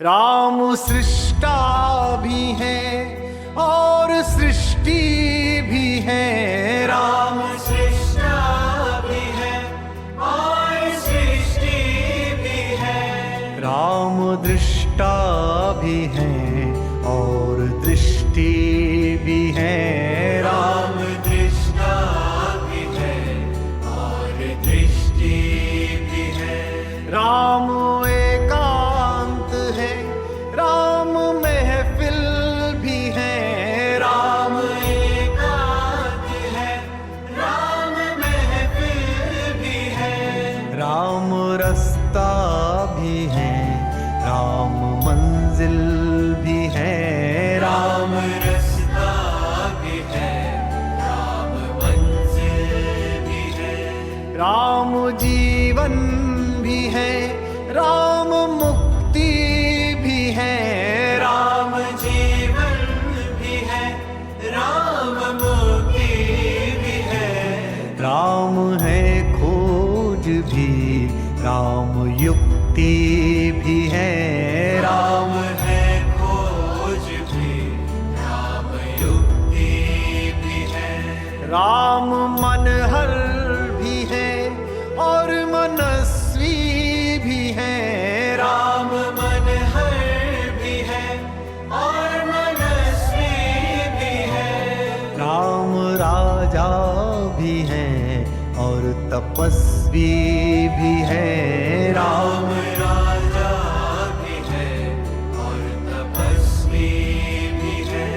राम सृष्टा भी है और सृष्टि भी है। राम सृष्टा भी है और सृष्टि भी है। राम दृष्टा भी है और दृष्टि भी है। राम दृष्टा भी है और दृष्टि भी है। राम एकांत है, राम महफिल भी है। राम एकांत है, राम महफिल भी है। राम रास्ता भी है, राम मंजिल भी है। राम रास्ता भी है, राम मंजिल भी है। राम जीवन भी है, राम मुक्ति भी है। राम जीवन भी है, राम मुक्ति भी है। राम है खोज भी, राम युक्ति भी है। राम है खोज भी, राम युक्ति भी है। राम मनहर भी है और मनस्वी भी है। राम मनहर भी है और मनस्वी भी है। राम राजा भी है और तपस्वी भी है। राम राजा भी है और तपस्वी भी है।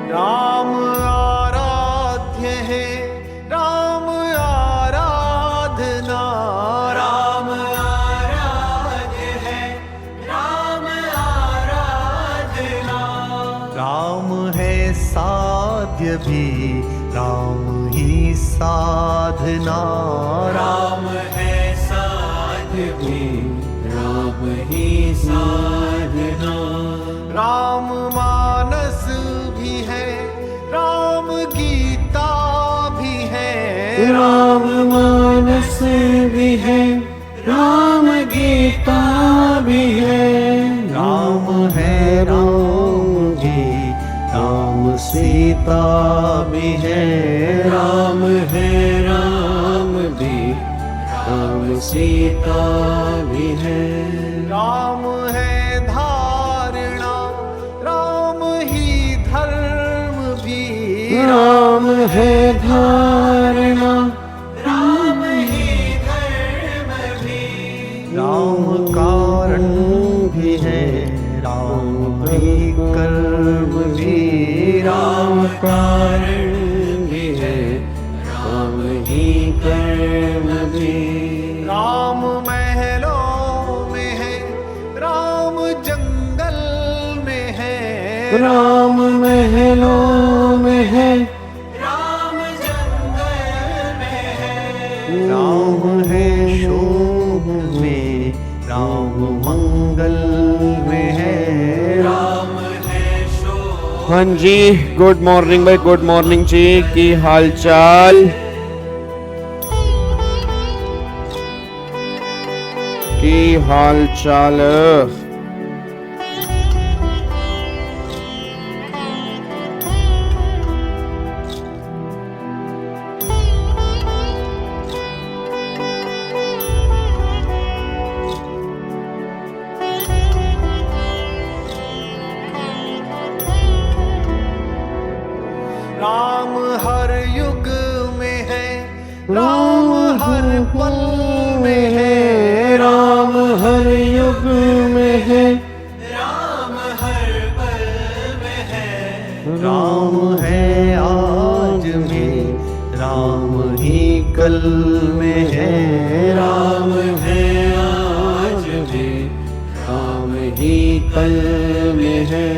राम आराध्य है, राम आराधना। राम आराध्य है, राम आराधना। राम है साध्य भी, राम ही साधना। राम है साध्य भी, राम ही साधना। राम मानस भी है, राम गीता भी है। राम मानस भी है, राम गीता भी है। राम है राम भी, राम सीता भी है। राम है राम भी, राम सीता भी है। राम है धारणा, राम ही धर्म भी। राम है धारणा, राम ही धर्म भी। राम कारण भी है, राम ही कर्म भी। राम कारण भी है, राम ही कर्म भी। राम महलों में है, राम जंगल में है। राम महलों में है, राम जंगल में है। राम है शोभ में, राम मंगल में है। राम है शोभ। हाँ जी, गुड मॉर्निंग भाई, गुड मॉर्निंग जी। की हाल चाल, की हाल चाल। राम हर युग में है, राम हर पल में है। राम हर युग में है, राम हर पल में है। राम है आज में, राम ही कल में है। राम है आज में, राम ही कल में है।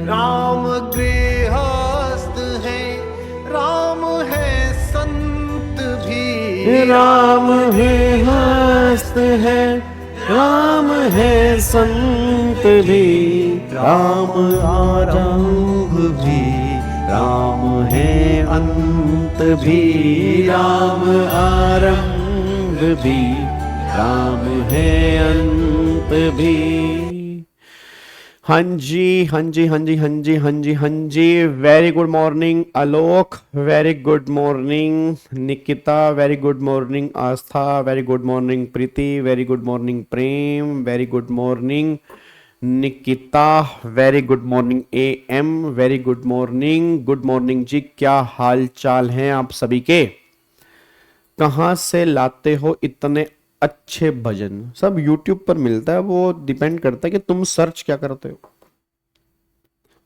राम गृह राम है हस्त है, राम है संत भी, राम आरंभ भी, राम है अंत भी, राम आरंभ भी, राम है अंत भी। हाँ जी हाँ जी हाँ जी हाँ जी हाँ जी हाँ जी। Very good morning Alok, very good morning Nikita, very good morning Astha, very good morning Preeti, very good morning Prem, very good morning Nikita, very good morning M, very good morning ji. क्या हाल चाल हैं आप सभी के? कहाँ से लाते हो इतने अच्छे भजन? सब YouTube पर मिलता है, वो डिपेंड करता है कि तुम सर्च क्या करते हो।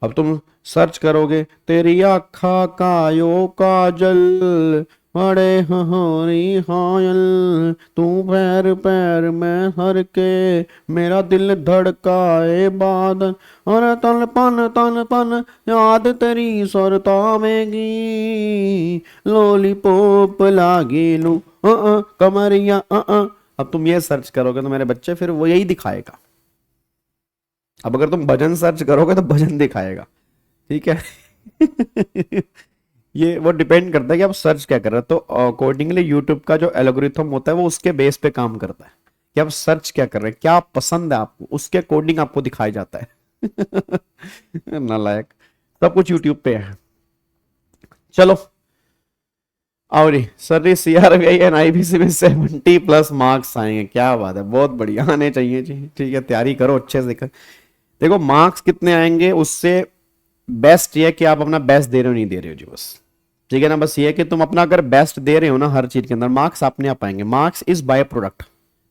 अब तुम सर्च करोगे तेरी आखा कायो काजल, बड़े हरी हायल, तू पैर पैर में हर के, मेरा दिल धड़काए बादल, और तन पन याद तेरी सुरतावेगी, लॉलीपॉप लागी लू कमरिया अब तुम ये सर्च करोगे तो मेरे बच्चे फिर वो यही दिखाएगा। अब अगर तुम भजन सर्च करोगे तो भजन दिखाएगा, ठीक है। ये वो डिपेंड करता है कि आप सर्च क्या कर रहे हो। तो अकॉर्डिंगली यूट्यूब का जो एल्गोरिथम होता है वो उसके बेस पे काम करता है कि आप सर्च क्या कर रहे हैं, क्या पसंद है आपको, उसके अकॉर्डिंग आपको दिखाया जाता है। नालायक, सब कुछ यूट्यूब पे है। चलो और सर CRBI एंड IBC में 70+ मार्क्स आएंगे, क्या बात है, बहुत बढ़िया, आने चाहिए जी। ठीक है, तैयारी करो अच्छे से। देखो मार्क्स कितने आएंगे उससे बेस्ट ये है कि आप अपना बेस्ट दे रहे हो नहीं दे रहे हो जी, बस ठीक है ना। बस ये है कि तुम अपना अगर बेस्ट दे रहे हो ना हर चीज के अंदर, मार्क्स अपने आप आएंगे। मार्क्स इज बाय प्रोडक्ट,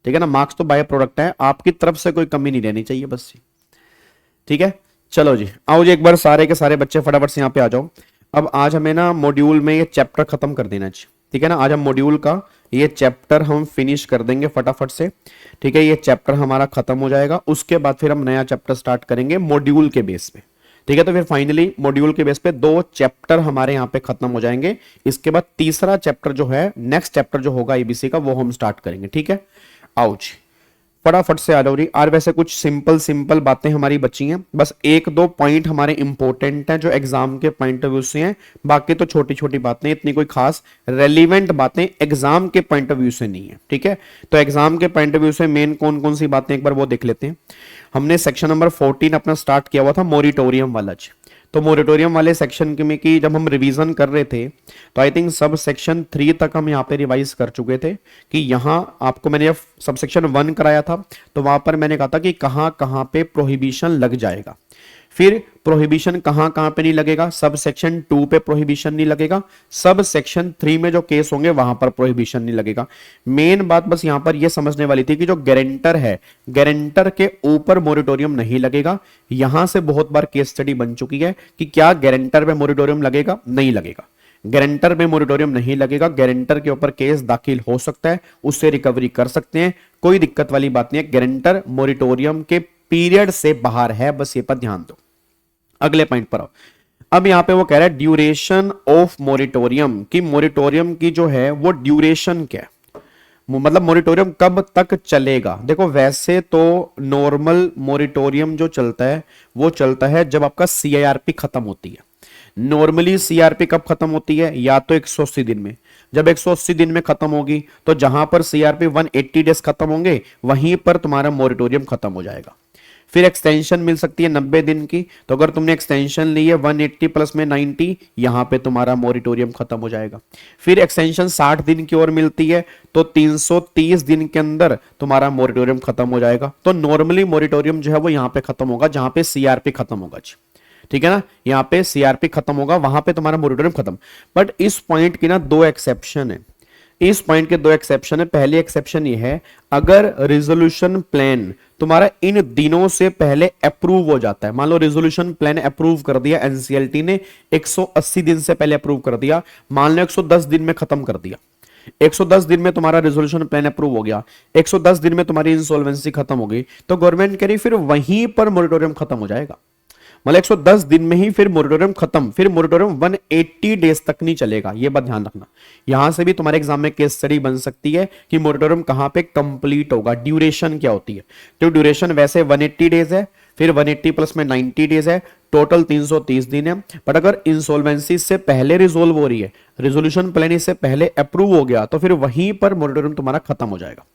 ठीक है ना, मार्क्स तो बाय प्रोडक्ट है, आपकी तरफ से कोई कमी नहीं रहनी चाहिए बस जी, ठीक है। चलो जी, आओ जी एक बार सारे के सारे बच्चे फटाफट से यहाँ पे आ जाओ। अब आज हमें ना मॉड्यूल में ये चैप्टर खत्म कर देना चाहिए, ठीक है ना। आज हम मॉड्यूल का ये चैप्टर हम फिनिश कर देंगे फटाफट से, ठीक है। ये चैप्टर हमारा खत्म हो जाएगा, उसके बाद फिर हम नया चैप्टर स्टार्ट करेंगे मॉड्यूल के बेस पे, ठीक है। तो फिर फाइनली मॉड्यूल के बेस पे 2 चैप्टर हमारे यहाँ पे खत्म हो जाएंगे। इसके बाद तीसरा चैप्टर जो है, नेक्स्ट चैप्टर जो होगा IBC का, वो हम स्टार्ट करेंगे, ठीक है। आओ जी फटाफट से आ जाओ रही। और वैसे कुछ सिंपल बातें हमारी बची हैं, बस 1-2 पॉइंट हमारे इंपॉर्टेंट हैं जो एग्जाम के पॉइंट ऑफ व्यू से हैं, बाकी तो छोटी छोटी बातें, इतनी कोई खास रेलिवेंट बातें एग्जाम के पॉइंट ऑफ व्यू से नहीं है, ठीक है। तो एग्जाम के पॉइंट ऑफ व्यू से मेन कौन कौन सी बातें एक बार वो देख लेते हैं। हमने सेक्शन नंबर 14 अपना स्टार्ट किया हुआ था मोरिटोरियम वाला जी। तो मोरिटोरियम वाले सेक्शन में की जब हम रिवीजन कर रहे थे तो आई थिंक सब सेक्शन 3 तक हम यहाँ पे रिवाइज कर चुके थे कि यहाँ आपको मैंने जब सब सेक्शन 1 कराया था तो वहां पर मैंने कहा था कि कहाँ कहाँ पे प्रोहिबिशन लग जाएगा, फिर प्रोहिबिशन कहां कहां पे नहीं लगेगा, सब सेक्शन 2 पे प्रोहिबिशन नहीं लगेगा, सब सेक्शन 3 में जो केस होंगे वहां पर प्रोहिबिशन नहीं लगेगा। मेन बात बस यहां पर यह समझने वाली थी कि जो गारंटर है, गारंटर के ऊपर मोरिटोरियम नहीं लगेगा। यहां से बहुत बार केस स्टडी बन चुकी है कि क्या गारंटर पे मोरिटोरियम लगेगा, नहीं लगेगा। गारंटर में मोरिटोरियम नहीं लगेगा, गारंटर के ऊपर केस दाखिल हो सकता है, उससे रिकवरी कर सकते हैं, कोई दिक्कत वाली बात नहीं है। गारंटर मोरिटोरियम के पीरियड से बाहर है, बस ये पर ध्यान दो। अगले पॉइंट पर आओ। अब यहां पे वो कह रहा है ड्यूरेशन ऑफ मोरिटोरियम, कि मोरिटोरियम की जो है वो ड्यूरेशन क्या है, मतलब मोरिटोरियम कब तक चलेगा। देखो वैसे तो नॉर्मल मोरिटोरियम जो चलता है वो चलता है जब आपका CIRP खत्म होती है। नॉर्मली CRP कब खत्म होती है, या तो 180 दिन में। जब 180 दिन में खत्म होगी तो जहां पर CRP 180 डेज खत्म होंगे वहीं पर तुम्हारा मोरिटोरियम खत्म हो जाएगा। फिर एक्सटेंशन मिल सकती है 90 दिन की, तो अगर तुमने एक्सटेंशन ली है 180 प्लस में 90, यहां पे तुम्हारा मोरिटोरियम खत्म हो जाएगा। फिर एक्सटेंशन 60 दिन की ओर मिलती है तो 330 दिन के अंदर तुम्हारा मोरिटोरियम खत्म हो जाएगा। तो नॉर्मली मोरिटोरियम जो है वो यहां पे खत्म होगा जहां पे CRP खत्म होगा, ठीक है ना। यहां पे CRP खत्म होगा, वहां पे तुम्हारा मोरिटोरियम खत्म। बट इस पॉइंट की ना 2 एक्सेप्शन है, इस पॉइंट के 2 एक्सेप्शन है। पहली एक्सेप्शन ये है, अगर रिजोल्यूशन प्लान तुम्हारा इन दिनों से पहले अप्रूव हो जाता है। मान लो रिजोल्यूशन प्लान अप्रूव कर दिया NCLT ने, 180 दिन से पहले अप्रूव कर दिया, मान लो 110 दिन में खत्म कर दिया, 110 दिन में तुम्हारा रिजोल्यूशन प्लान अप्रूव हो गया, 110 दिन में तुम्हारी इंसॉल्वेंसी खत्म हो गई, तो गवर्नमेंट कह रही फिर वहीं पर मोरिटोरियम खत्म हो जाएगा। मतलब 110 दिन में ही फिर मोरिटोरियम खत्म, फिर मोरिटोरियम 180 डेज तक नहीं चलेगा, ये बात ध्यान रखना। यहां से भी तुम्हारे एग्जाम में केस स्टडी बन सकती है कि मोरिटोरियम कहां पे कंप्लीट होगा, ड्यूरेशन क्या होती है। तो ड्यूरेशन वैसे 180 डेज है, फिर 180 प्लस में 90 डेज है, टोटल 330 दिन है। बट अगर इंसॉल्वेंसी से पहले रिजोल्व हो रही है, रिजोल्यूशन प्लान इससे पहले अप्रूव हो गया, तो फिर वहीं पर मोरिटोरियम तुम्हारा खत्म हो जाएगा।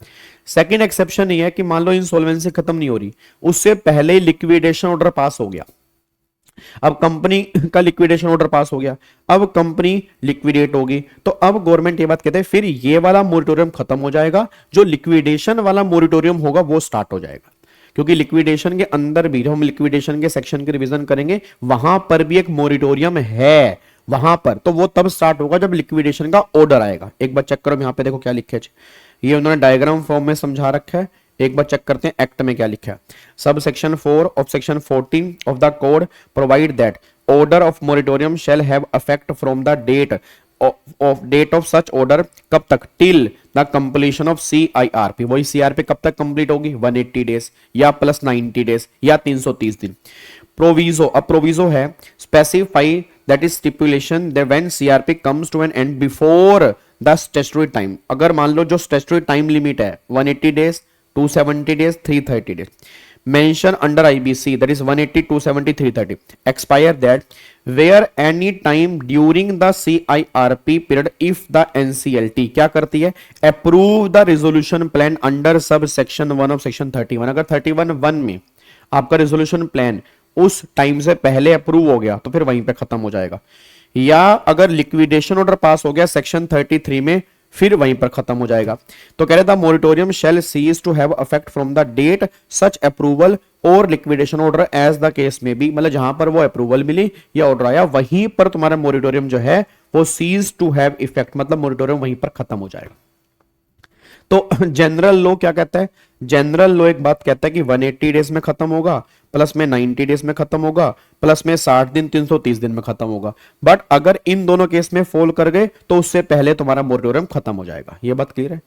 सेकंड एक्सेप्शन ये है कि मान लो इंसॉल्वेंसी खत्म नहीं हो रही, उससे पहले ही लिक्विडेशन ऑर्डर पास हो गया। अब कंपनी का लिक्विडेशन ऑर्डर पास हो गया, अब कंपनी लिक्विडेट होगी, तो अब गवर्नमेंट ये बात कहते हैं फिर ये वाला मोरिटोरियम खत्म हो जाएगा, जो लिक्विडेशन वाला मोरिटोरियम होगा वो स्टार्ट हो जाएगा। क्योंकि लिक्विडेशन के अंदर भी, जो हम लिक्विडेशन के सेक्शन की रिवीजन करेंगे, वहां पर भी एक मोरिटोरियम है वहां पर, तो वो तब स्टार्ट होगा जब लिक्विडेशन का ऑर्डर आएगा। एक बार चेक करो, यहां पे देखो क्या लिखे है, ये उन्होंने डायग्राम फॉर्म में समझा रखा है। एक बार चेक करते हैं एक्ट में क्या लिखा है। सब section 4 of section 14 of the code provide that order of moratorium shall have effect from the date of such order, कब तक, till the completion of CIRP। वही CIRP कब तक कंप्लीट होगी, 180 डेज या प्लस 90 डेज या 330 दिन। प्रोविजो, अब प्रोविजो है specify that is stipulation that when CIRP comes to an end before the statutory time. अगर मान लो जो स्टैट्यूटरी टाइम लिमिट है 180 days, 270 days, 330 days. Mention under IBC, that is 180, 270, 330. Expire that where any time during the CIRP period if the NCLT क्या करती है, approve the resolution plan under subsection 1 of section 31। अगर 31(1) में आपका resolution plan उस time से पहले approve हो गया तो फिर वहीं पे खत्म हो जाएगा। या अगर लिक्विडेशन ऑर्डर पास हो गया सेक्शन 33 में, फिर वहीं पर खत्म हो जाएगा। तो कह रहे था moratorium shall cease to have effect from the date such approval और liquidation order as the case में बी। मतलब जहां पर वो अप्रूवल मिली या ऑर्डर आया वहीं पर तुम्हारा मोरिटोरियम जो है वो सीज टू हैव इफेक्ट, मतलब मोरिटोरियम वहीं पर खत्म हो जाएगा। तो जनरल लॉ क्या कहता है, जनरल लॉ एक बात कहता है कि 180 डेज में खत्म होगा, प्लस में 90 डेज में खत्म होगा, प्लस में 60 दिन 330 दिन में खत्म होगा। बट अगर इन दोनों केस में फॉल कर गए तो उससे पहले तुम्हारा मोरिटोरियम खत्म हो जाएगा। ये बात क्लियर है।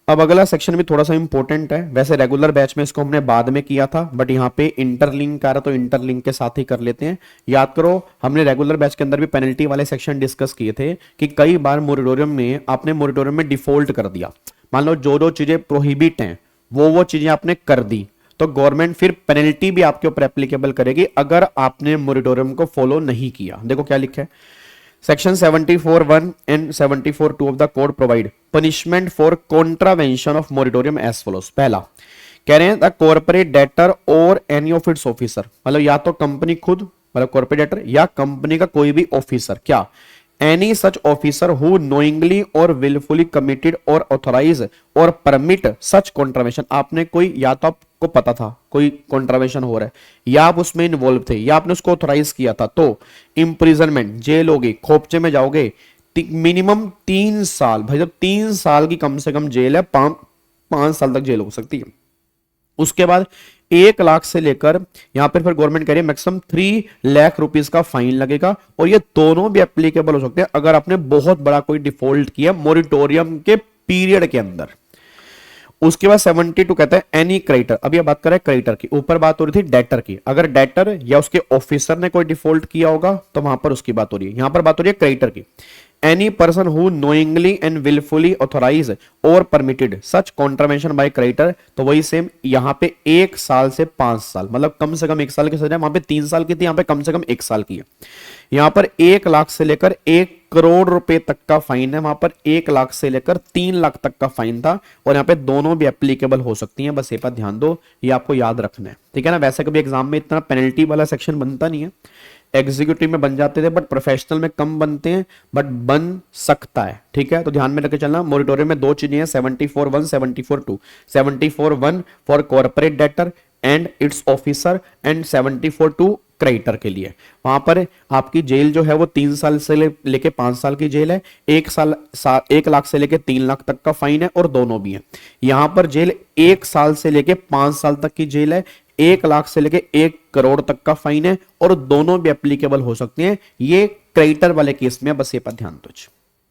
अब अगला सेक्शन भी थोड़ा सा इंपॉर्टेंट है, वैसे रेगुलर बैच में इसको हमने बाद में किया था, बट यहाँ पे इंटरलिंक कर रहा तो इंटरलिंक के साथ ही कर लेते हैं। याद करो हमने रेगुलर बैच के अंदर भी पेनल्टी वाले सेक्शन डिस्कस किए थे कि कई बार मोरिटोरियम में आपने मोरिटोरियम में डिफॉल्ट कर दिया, मान लो जो जो चीजें प्रोहिबिट हैं वो चीजें आपने कर दी, तो गवर्नमेंट फिर पेनल्टी भी आपके ऊपर एप्लीकेबल करेगी अगर आपने मोरिटोरियम को फॉलो नहीं किया। देखो क्या लिखा है, section 74(1) and 74(2) of the code provide punishment for contravention of moratorium as follows. पहला कह रहे हैं the corporate debtor or any of its officer, मतलब या तो कंपनी खुद, मतलब कॉर्पोरेट डेटर, या कंपनी का कोई भी ऑफिसर, क्या, any such officer who knowingly और विलफुली कमिटेड और ऑथराइज और परमिट सच कॉन्ट्रावेंशन। आपने कोई, या तो आपको पता था कोई कॉन्ट्रावेंशन हो रहा है, या आप उसमें इन्वॉल्व थे, या आपने उसको ऑथराइज किया था, तो इम्प्रिजनमेंट, जेल होगी, खोपचे में जाओगे, मिनिमम 3 साल। भाई जब 3 साल की कम से कम जेल है, 5 साल तक जेल हो सकती है। उसके बाद 1 लाख से लेकर यहां पर फिर गवर्नमेंट कह रही है मैक्सिमम 3 लाख रुपीस का फाइन लगेगा, और ये दोनों भी एप्लीकेबल हो सकते हैं अगर आपने बहुत बड़ा कोई डिफॉल्ट किया मोरिटोरियम के पीरियड के अंदर। उसके बाद 72 कहता है एनी क्रेडिटर, अब ये बात कर रहे हैं क्रेडिटर की, ऊपर बात हो रही थी डेटर की, अगर डेटर या उसके ऑफिसर ने कोई डिफॉल्ट किया होगा तो वहां पर उसकी बात हो रही है, यहां पर बात हो रही है क्रेडिटर की। Any person who knowingly and wilfully authorise or permitted such contravention by creditor, तो वही सेम यहां पे 1 साल से 5 साल, मतलब कम से कम 1 साल की सजा, वहां पे 3 साल की थी, यहां पे कम से कम 1 साल की है। यहां पर 1 लाख से लेकर 1 करोड़ रुपए तक का फाइन है, वहां पर 1 लाख से लेकर 3 लाख तक का फाइन था, और यहाँ पे दोनों भी एप्लीकेबल हो सकती हैं। बस ये बात ध्यान दो, ये आपको याद रखना है, ठीक है ना। वैसे कभी एग्जाम में इतना पेनल्टी वाला सेक्शन बनता नहीं है, एग्जीक्यूटिव में बन जाते थे बट प्रोफेशनल में कम बनते हैं, बट बन सकता है, ठीक है। तो ध्यान में रखे चलना, मोरिटोरियम में 2 चीजें हैं, 74(1), 74(2). 74(1) for corporate debtor and it's officer, and 74(2) creditor के लिए। वहां पर आपकी जेल जो है वो 3 साल से लेके 5 साल की जेल है, 1 लाख से लेके 3 लाख तक का फाइन है, और दोनों भी है। यहां पर जेल 1 साल से लेके 5 साल तक की जेल है, 1 लाख से लेके 1 करोड़ तक का फाइन है, और दोनों भी एप्लीकेबल हो सकते हैं ये क्रेडिटर वाले केस में। बस ये पर ध्यान दो,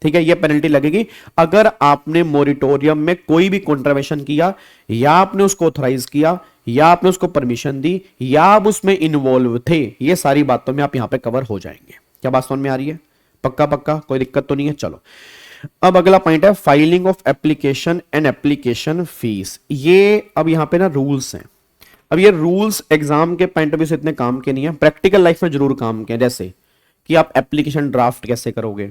ठीक है। ये पेनल्टी लगेगी अगर आपने मोरिटोरियम में कोई भी कॉन्ट्रावेंशन किया, या आपने उसको ऑथराइज किया, या आपने उसको परमिशन दी, या आप उसमें इन्वॉल्व थे, ये सारी बातों में आप यहां पे कवर हो जाएंगे। क्या बात समझ में आ रही है? पक्का पक्का, कोई दिक्कत तो नहीं है। चलो अब अगला पॉइंट है filing of application and application fees. ये अब यहां पे ना रूल्स हैं। अब ये रूल्स एग्जाम के पॉइंट ऑफ व्यू से इतने काम के नहीं है, प्रैक्टिकल लाइफ में जरूर काम के हैं। जैसे कि आप एप्लीकेशन ड्राफ्ट कैसे करोगे,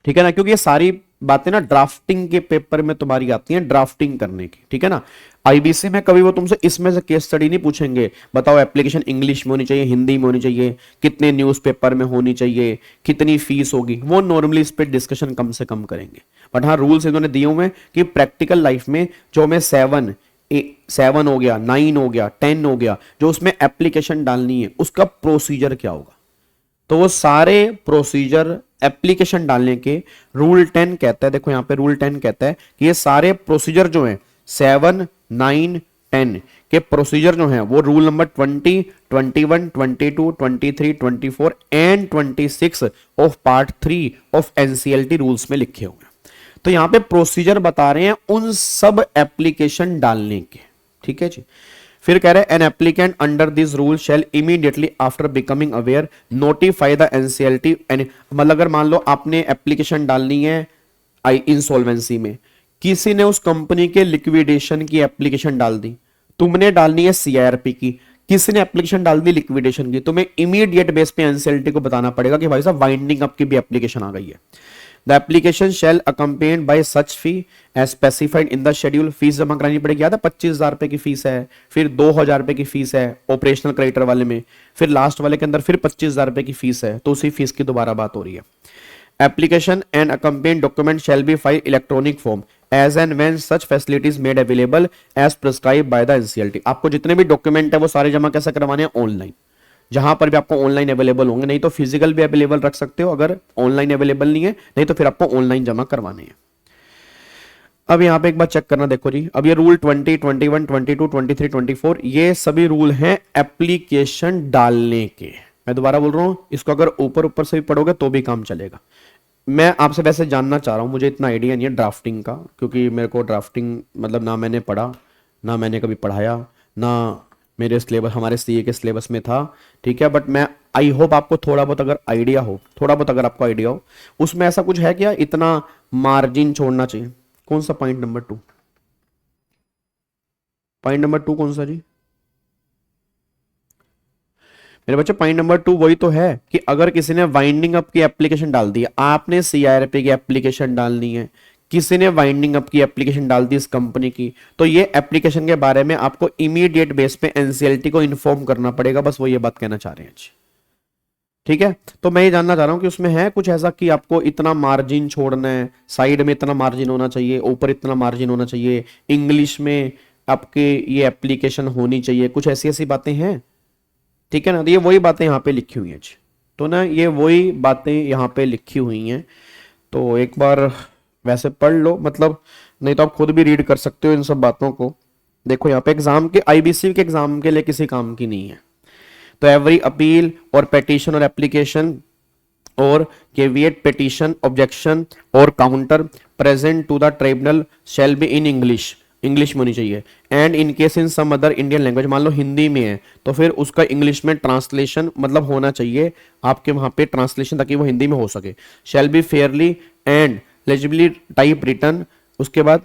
ठीक है ना, क्योंकि ये सारी बातें ना ड्राफ्टिंग के पेपर में तुम्हारी आती हैं, ड्राफ्टिंग करने की, ठीक है ना। आईबीसी में कभी वो तुमसे इसमें से केस स्टडी नहीं पूछेंगे, बताओ एप्लीकेशन इंग्लिश में होनी चाहिए, हिंदी में होनी चाहिए, कितने न्यूज़पेपर में होनी चाहिए, कितनी फीस होगी, वो नॉर्मली इस पे डिस्कशन कम से कम करेंगे। बट हाँ रूल्स इन्होंने दिए हुए हैं कि प्रैक्टिकल लाइफ में जो हमें 7 हो गया, 9 हो गया, 10 हो गया, जो उसमें एप्लीकेशन डालनी है उसका प्रोसीजर क्या होगा, तो वो सारे प्रोसीजर एप्लीकेशन डालने के रूल 10 कहता है। देखो यहां पे रूल 10 कहता है कि ये सारे प्रोसीजर जो हैं 7, 9, 10 के प्रोसीजर जो हैं वो rule number 20, 21, 22, 23, 24 and 26 of part 3 of NCLT rules में लिखे हुए हैं। तो यहां पे प्रोसीजर बता रहे हैं उन सब एप्लीकेशन डालने के, ठीक है जी। फिर कह रहे हैं an applicant under this rule shall immediately after becoming aware notify the NCLT. मतलब अगर मान लो आपने एप्लीकेशन डालनी है इंसॉल्वेंसी में, किसी ने उस कंपनी के लिक्विडेशन की एप्लीकेशन डाल दी, तुमने डालनी है सीआईआरपी की, किसी ने एप्लीकेशन डाल दी लिक्विडेशन की, तुम्हें इमीडिएट बेस पे एनसीएलटी को बताना पड़ेगा कि भाई साहब वाइंडिंग अप की भी एप्लीकेशन आ गई है। The application shall accompanied by such fee as specified in the schedule. Fees जमा करानी पड़ेगी, याद है 25,000 रुपए की फीस है, फिर 2,000 रुपए की फीस है ऑपरेशनल क्रेडिटर वाले में, फिर लास्ट वाले के अंदर फिर 25,000 रुपए की फीस है, तो उसी फीस की दोबारा बात हो रही है। Application and accompanied document shall be file electronic form as and when such facilities made available as prescribe by the NCLT. आपको जितने भी डॉक्यूमेंट है वो सारे जमा कैसे करवाने हैं? ऑनलाइन, जहां पर भी आपको ऑनलाइन अवेलेबल होंगे, नहीं तो फिजिकल भी अवेलेबल रख सकते हो अगर ऑनलाइन अवेलेबल नहीं है, नहीं तो फिर आपको ऑनलाइन जमा करवाने हैं। अब यहां पे एक बार चेक करना, देखो जी, अब ये रूल 20, 21, 22, 23, 24 ये सभी रूल हैं एप्लीकेशन डालने के। मैं दोबारा बोल रहा हूं, इसको अगर ऊपर ऊपर से भी पढ़ोगे तो भी काम चलेगा। मैं आपसे वैसे जानना चाह रहा हूं, मुझे इतना आइडिया नहीं है ड्राफ्टिंग का, क्योंकि मेरे को ड्राफ्टिंग मतलब ना मैंने पढ़ा, ना मैंने कभी पढ़ाया, ना मेरे सिलेबस हमारे सीए के सिलेबस में था, ठीक है। बट मैं आई होप आपको थोड़ा बहुत अगर आइडिया हो, थोड़ा बहुत अगर आपको आइडिया हो, उसमें ऐसा कुछ है क्या इतना मार्जिन छोड़ना चाहिए? कौन सा पॉइंट नंबर 2? पॉइंट नंबर 2 कौन सा जी मेरे बच्चे? पॉइंट नंबर 2 वही तो है कि अगर किसी ने वाइंडिंग अप की एप्लीकेशन डाल दी, आपने सीआईआरपी की एप्लीकेशन डालनी है, किसी ने वाइंडिंग अप की एप्लीकेशन डाल दी इस कंपनी की, तो ये एप्लीकेशन के बारे में आपको इमीडिएट बेस पे एनसीएलटी को इन्फॉर्म करना पड़ेगा। बस वो ये बात कहना चाह रहे हैं जी, ठीक है। तो मैं ये जानना चाह रहा हूं कि उसमें है कुछ ऐसा कि आपको इतना मार्जिन छोड़ना है, साइड में इतना मार्जिन होना चाहिए, ऊपर इतना मार्जिन होना चाहिए, इंग्लिश में आपके ये एप्लीकेशन होनी चाहिए, कुछ ऐसी ऐसी बातें हैं, ठीक है ना। तो ये वही बातें यहाँ पे लिखी हुई हैं जी, तो ना ये वही बातें यहाँ पे लिखी हुई हैं, तो एक बार वैसे पढ़ लो, मतलब नहीं तो आप खुद भी रीड कर सकते हो इन सब बातों को। देखो यहाँ पे एग्जाम के आईबीसी के एग्जाम के लिए किसी काम की नहीं है। तो एवरी अपील और पेटिशन और एप्लीकेशन और केविएट पेटिशन ऑब्जेक्शन और counter present to the tribunal shall be in English, English में होनी चाहिए, and in case in some other Indian language, मान लो हिंदी में है तो फिर उसका इंग्लिश में ट्रांसलेशन मतलब होना चाहिए आपके वहां पे ट्रांसलेशन, ताकि वो हिंदी में हो सके। Shall be fairly and legibly typewritten, उसके बाद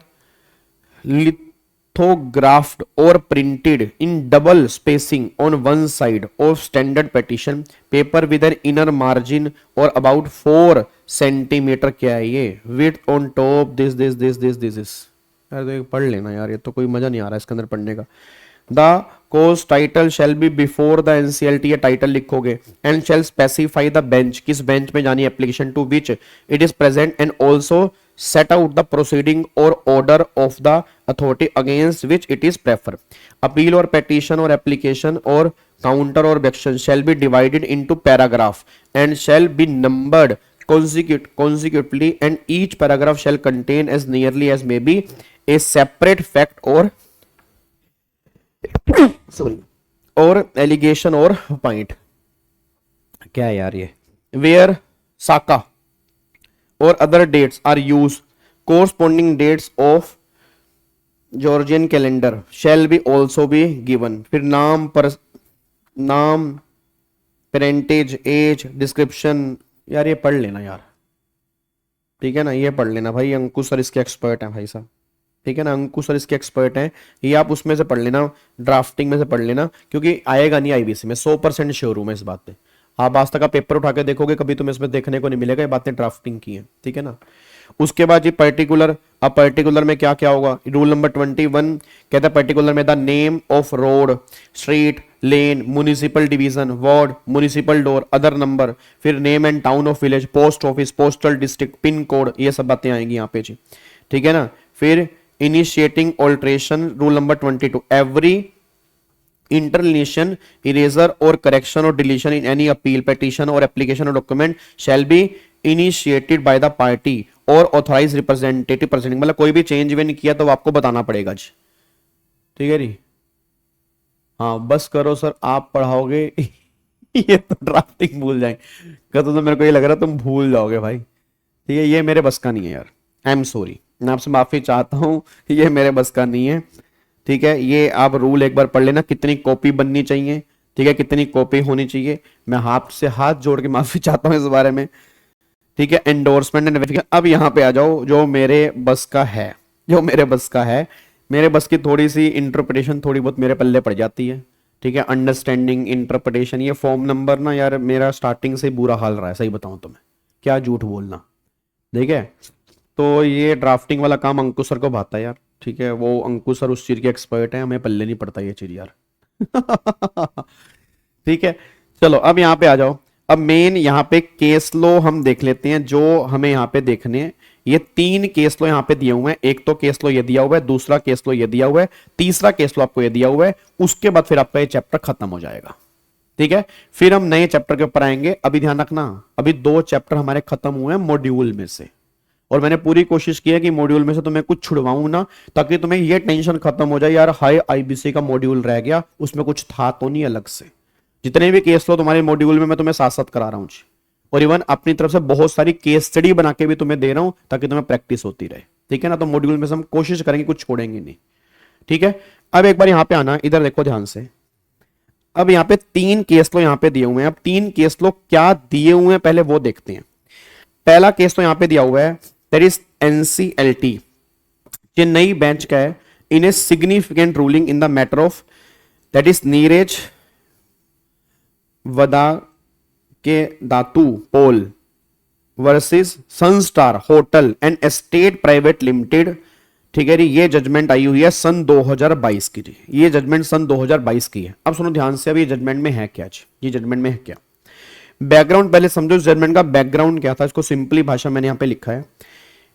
लिथोग्राफ्ड और printed in double spacing on one side of standard petition paper with an inner margin और अबाउट 4 सेंटीमीटर, क्या है ये, width on top this this this this this this. यार तो पढ़ लेना यार, ये तो कोई मजा नहीं आ रहा इसके अंदर पढ़ने का। The cause title shall be before the NCLT, या टाइटल लिखोगे, and shall specify the bench, किस बेंच में जानी application to which it is present, and also set out the proceeding और order of the authority against which it is prefer. Appeal और petition और application और counter और objection shall be divided into paragraph and shall be numbered consecutively, and each paragraph shall contain as nearly as may be a separate fact or allegation or point। क्या है यार ये, where Saka or other dates are used, corresponding dates of Georgian calendar shall be also be given. फिर नाम पर नाम, parentage, as, description, यार ये पढ़ लेना यार, ठीक है ना, ये पढ़ लेना भाई। अंकुश सर इसके एक्सपर्ट हैं भाई साहब, ठीक है ना, अंकुश सर इसके एक्सपर्ट हैं। ये आप उसमें से पढ़ लेना, ड्राफ्टिंग में से पढ़ लेना, क्योंकि आएगा नहीं आईबीसी में, 100% श्योर हूं मैं इस बात पे। आप आज तक का पेपर उठा के देखोगे, कभी तुम्हें इसमें देखने को नहीं मिलेगा ये बातें ड्राफ्टिंग की हैं, ठीक है ना। उसके बाद ये पर्टिकुलर, अब पर्टिकुलर में क्या क्या होगा, रूल नंबर 21 कहता है पर्टिकुलर में the name of road, street, lane, municipal division, ward, municipal door, other number, फिर name and town of village, post office, postal district, pin code, ये सब बातें आएंगी यहाँ पे जी, ठीक है ना। फिर initiating alteration, rule number 22 every interlineation, erasure or correction or deletion in any appeal, petition or application or document shall be initiated by the party or authorized representative presenting, मतलब कोई भी चेंज इवन किया तो आपको बताना पड़ेगा जी, ठीक है जी। हाँ बस करो सर, आप पढ़ाओगे ये तो ड्राफ्टिंग भूल जाएंगे, तो मेरे को ये लग रहा है तुम भूल जाओगे भाई, ठीक है, ये मेरे बस का नहीं है यार, आई एम सॉरी, मैं आपसे माफी चाहता हूं, ये मेरे बस का नहीं है, ठीक है। ये आप रूल एक बार पढ़ लेना, कितनी कॉपी बननी चाहिए, ठीक है, कितनी कॉपी होनी चाहिए, मैं हाथ से हाथ जोड़ के माफी चाहता हूं इस बारे में, ठीक है। एंडोर्समेंट एंड वेरिफिकेशन, अब यहां पे आ जाओ, जो मेरे बस का है, जो मेरे बस का है, मेरे बस की थोड़ी सी इंटरप्रिटेशन थोड़ी बहुत मेरे पल्ले पड़ जाती है, ठीक है। अंडरस्टैंडिंग, इंटरप्रिटेशन, ये फॉर्म नंबर ना यार मेरा स्टार्टिंग से बुरा हाल रहा है, सही बताऊं तो मैं क्या झूठ बोलना, ठीक है। तो ये ड्राफ्टिंग वाला काम अंकुश सर को भाता है यार, ठीक है, वो अंकुश सर उस चीज के एक्सपर्ट है, हमें पल्ले नहीं पड़ता ये चीज यार ठीक है। चलो अब यहाँ पे आ जाओ, अब मेन यहाँ पे केस लो हम देख लेते हैं, जो हमें यहाँ पे देखने हैं। ये 3 केस लो यहाँ पे दिए हुए हैं, एक तो केस लो ये दिया हुआ है, दूसरा केस लो ये दिया हुआ है, तीसरा केस लो आपको ये दिया हुआ है, उसके बाद फिर आपका ये चैप्टर खत्म हो जाएगा, ठीक है। फिर हम नए चैप्टर के ऊपर आएंगे। अभी ध्यान रखना, अभी 2 चैप्टर हमारे खत्म हुए हैं मॉड्यूल में से, और मैंने पूरी कोशिश की है कि मॉड्यूल में से तुम्हें कुछ छुड़वाऊं ना, ताकि तुम्हें यह टेंशन खत्म हो जाए यार, हाई आईबीसी का मॉड्यूल रह गया, उसमें कुछ था तो नहीं अलग से। जितने भी केस लो तुम्हारे मॉड्यूल में मैं तुम्हें साथ साथ करा रहा हूं, और इवन अपनी तरफ से बहुत सारी केस स्टडी बना के भी तुम्हें दे रहा हूं, ताकि तुम्हें प्रैक्टिस होती रहे, ठीक है ना। तो मॉड्यूल में से हम कोशिश करेंगे कुछ छोड़ेंगे नहीं, ठीक है। अब एक बार यहां पे आना, इधर देखो ध्यान से। अब यहाँ पे 3 केस लो यहाँ पे दिए हुए हैं, अब 3 केस लो क्या दिए हुए हैं पहले वो देखते हैं। पहला केस तो यहाँ पे दिया हुआ है, that is NCLT, Chennai bench का है, in a significant ruling in the matter of that is Neeraj वदा के धातु पोल versus Sunstar hotel and estate private limited, ठीक है जी। ये जजमेंट आई हुई है सन 2022 की जी, ये जजमेंट सन 2022 की है। अब सुनो ध्यान से, अब ये जजमेंट में है क्या जी, ये जजमेंट में है क्या, बैकग्राउंड पहले समझो, जजमेंट का बैकग्राउंड क्या था, इसको सिंपली भाषा मैंने यहां पे लिखा है।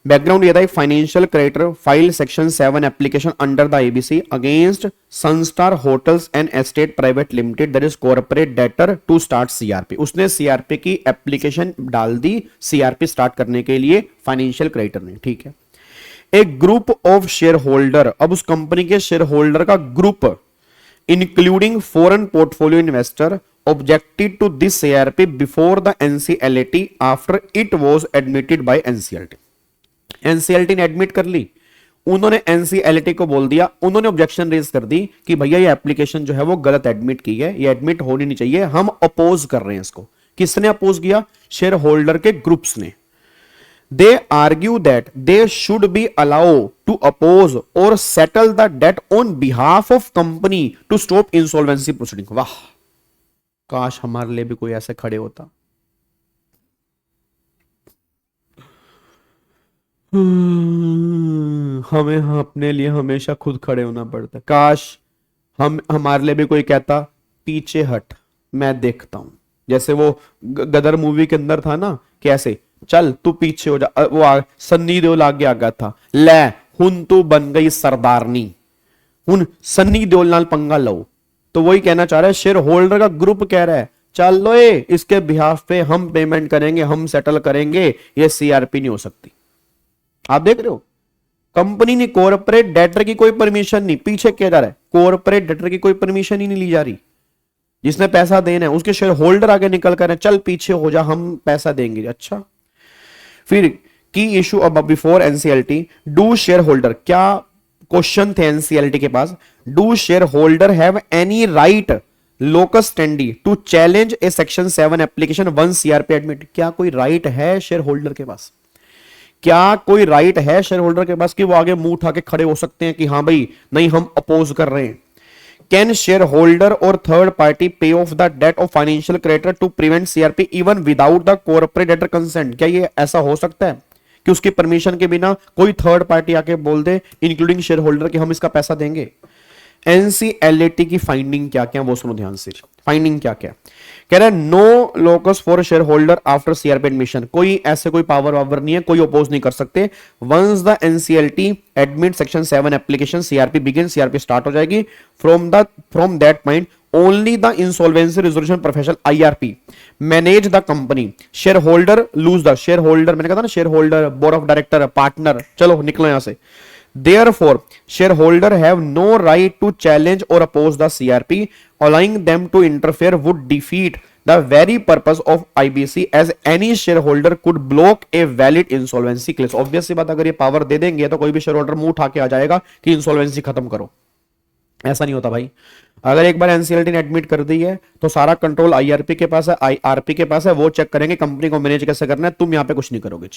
बैकग्राउंड ये था, financial creditor file section 7 application under the ABC against Sunstar hotels and estate private limited that is corporate debtor to start CRP. उसने सीआरपी की एप्लीकेशन डाल दी सीआरपी स्टार्ट करने के लिए फाइनेंशियल क्रेडिटर ने, ठीक है। एक ग्रुप ऑफ शेयर होल्डर, अब उस कंपनी के शेयर होल्डर का group including foreign portfolio investor objected to this CRP before the NCLT after it was admitted by NCLT। NCLT ने एडमिट कर ली, उन्होंने NCLT को बोल दिया, उन्होंने ऑब्जेक्शन रेज कर दी कि भैया ये एप्लीकेशन जो है वो गलत एडमिट की है, ये एडमिट होनी नहीं चाहिए, हम अपोज कर रहे हैं इसको। किसने अपोज किया? शेयर होल्डर के ग्रुप्स ने। They argue that they should be allowed to oppose or settle the debt on behalf of company to stop insolvency proceeding। वाह, काश हमारे लिए भी कोई ऐसे खड़े होता। हमें अपने लिए हमेशा खुद खड़े होना पड़ता है। काश हमारे लिए भी कोई कहता पीछे हट, मैं देखता हूं। जैसे वो गदर मूवी के अंदर था ना, कैसे चल तू पीछे हो जा, वो सन्नी देओल आगे आ गया था, ले हुन तू बन गई सरदारनी, हुन सन्नी देओल नाल पंगा लो। तो वही कहना चाह रहा है, शेयर होल्डर का ग्रुप कह रहा है चल लो इसके बिहाफ पे हम पेमेंट करेंगे, हम सेटल करेंगे, ये सीआरपी नहीं हो सकती। आप देख रहे हो, कंपनी ने कॉर्पोरेट डेटर की कोई परमिशन नहीं, पीछे किया जा रहा है, कॉर्पोरेट डेटर की कोई परमिशन ही नहीं ली जा रही। जिसने पैसा देना है उसके शेयर होल्डर आगे निकल कर चल पीछे हो जा, हम पैसा देंगे। अच्छा, फिर की इशू अब before NCLT, do share holder, क्या क्वेश्चन थे एनसीएलटी के पास, do share holder have any right locus standi to challenge a section 7 application 1 CRP admit? क्या कोई राइट है शेयर होल्डर के पास? क्या कोई राइट है शेयर होल्डर के पास कि वो आगे मुंह उठा के खड़े हो सकते हैं कि हाँ भाई नहीं हम अपोज कर रहे हैं? कैन शेयर होल्डर और third party pay off the date of financial creditor to prevent CRP even without the corporate debtor consent? क्या ये ऐसा हो सकता है कि उसकी परमिशन के बिना कोई थर्ड पार्टी आके बोल दे इंक्लूडिंग शेयर होल्डर कि हम इसका पैसा देंगे? एनसीएलटी की फाइंडिंग क्या क्या वो सुनो ध्यान से। फाइंडिंग क्या क्या कह रहा है? No locus for share holder after CRP admission. कोई ऐसे कोई पावर वावर नहीं है, कोई अपोज नहीं कर सकते। Once the NCLT admit section 7 application CRP begin, CRP start हो जाएगी। From that point only the insolvency resolution professional IRP manage the company. Share holder lose the share holder, मैंने कहा था ना share holder, board of director, partner, चलो निकलो यहां से। Therefore, shareholder have no right to challenge or oppose the CRP. Allowing them to interfere would defeat the very purpose of IBC, as any shareholder could block a valid insolvency case. Obvious सी बात, अगर ये power दे देंगे तो कोई भी share holder मुंह उठा के आ जाएगा कि इंसॉल्वेंसी खत्म करो। ऐसा नहीं होता भाई। अगर एक बार एनसीएलटी ने एडमिट कर दी है तो सारा कंट्रोल आईआरपी के पास है, आईआरपी के पास है। वो चेक करेंगे कंपनी को मैनेज कैसे करना है, तुम यहां पे कुछ नहीं करोगे।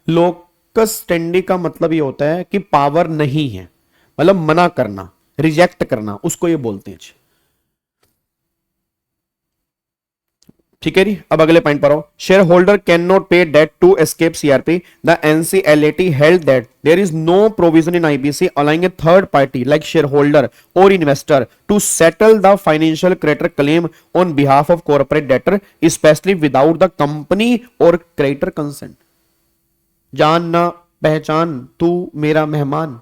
लोग स्टैंडी का मतलब ये होता है कि पावर नहीं है, मतलब मना करना, रिजेक्ट करना, उसको ये बोलते हैं। ठीक है जी। अब अगले पॉइंट पर आओ। Share holder can not pay debt to escape CRP. The NCLT held that there is no provision in IBC allowing a third party like share holder और investor to settle the financial creditor claim on behalf of corporate debtor, specially without the company और creditor consent. जान ना पहचान, तू मेरा मेहमान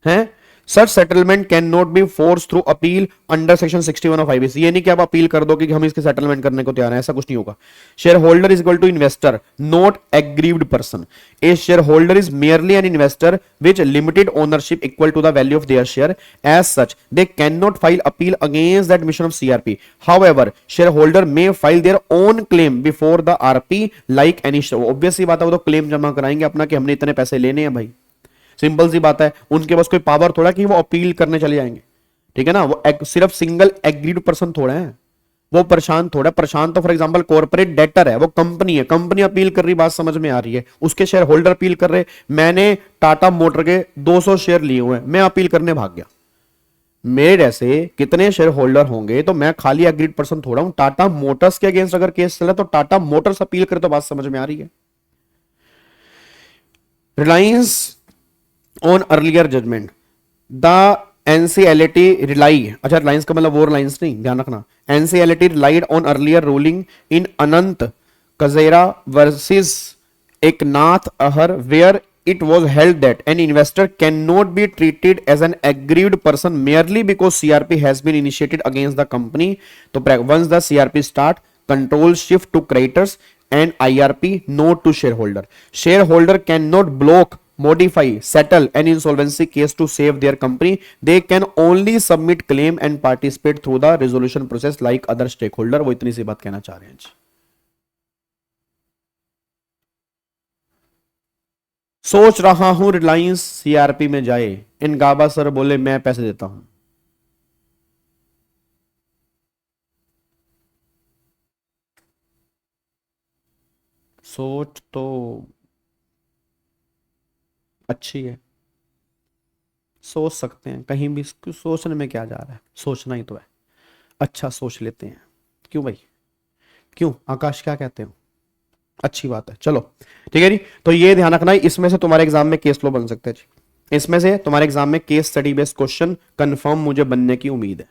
है। Such settlement can not be force through appeal under section 61 of IBC. ये नहीं कि आप अपील कर दो कि हम इसके सेटलमेंट करने को तैयार हैं, ऐसा कुछ नहीं होगा। Share holder is equal to investor, not aggrieved person. A share holder is merely an investor which limited ownership equal to the value of their share. As such they can not file appeal against the admission of CRP. However share holder may file their own claim before the RP like any. Obvious सी बात है, वो तो claim जमा कराएंगे अपना कि हमने इतने पैसे लेने हैं भाई। सिंपल सी बात है, उनके पास कोई पावर थोड़ा कि वो अपील करने चले जाएंगे। ठीक है ना, वो सिर्फ सिंगल एग्रीड पर्सन थोड़ा है, वो प्रशांत थोड़ा। प्रशांत तो फॉर एग्जांपल कॉर्पोरेट डेटर है, वो कंपनी है, कंपनी अपील कर रही, बात समझ में आ रही है। उसके शेयर होल्डर अपील कर रहे। मैंने टाटा मोटर के 200 शेयर लिए हुए हैं, मैं अपील करने भाग गया। मेरे जैसे कितने शेयर होल्डर होंगे, तो मैं खाली एग्रीड पर्सन थोड़ा हूं। टाटा मोटर्स के अगेंस्ट अगर केस चला तो टाटा मोटर्स अपील करे, तो बात समझ में आ रही है। Reliance on earlier judgment the NCLT rely, अच्छा रिलायंस का मतलब वो रिलायंस नहीं, ध्यान रखना। NCLT relied on earlier ruling in Anant Kazera versus Eknath Ahar where it was held that an investor cannot be treated as an aggrieved person merely because CRP has been initiated against the company. तो once the CRP start, control shift to creditors and IRP not to shareholder. Shareholder cannot block, modify, settle an insolvency case to save their company. They can only submit claim and participate through the resolution process like other stakeholder. वो इतनी सी बात कहना चाह रहे हैं जी। सोच रहा हूं रिलायंस सीआरपी में जाए। इन गाबा सर बोले मैं पैसे देता हूं। सोच तो अच्छी है, सोच सकते हैं, कहीं भी सोचने में क्या जा रहा है, सोचना ही तो है। अच्छा सोच लेते हैं, क्यों भाई, क्यों आकाश क्या कहते हो? अच्छी बात है, चलो ठीक है जी। तो ये ध्यान रखना है, इसमें से तुम्हारे एग्जाम में केस लो बन सकते हैं जी। इसमें से तुम्हारे एग्जाम में case study based question confirm मुझे बनने की उम्मीद है।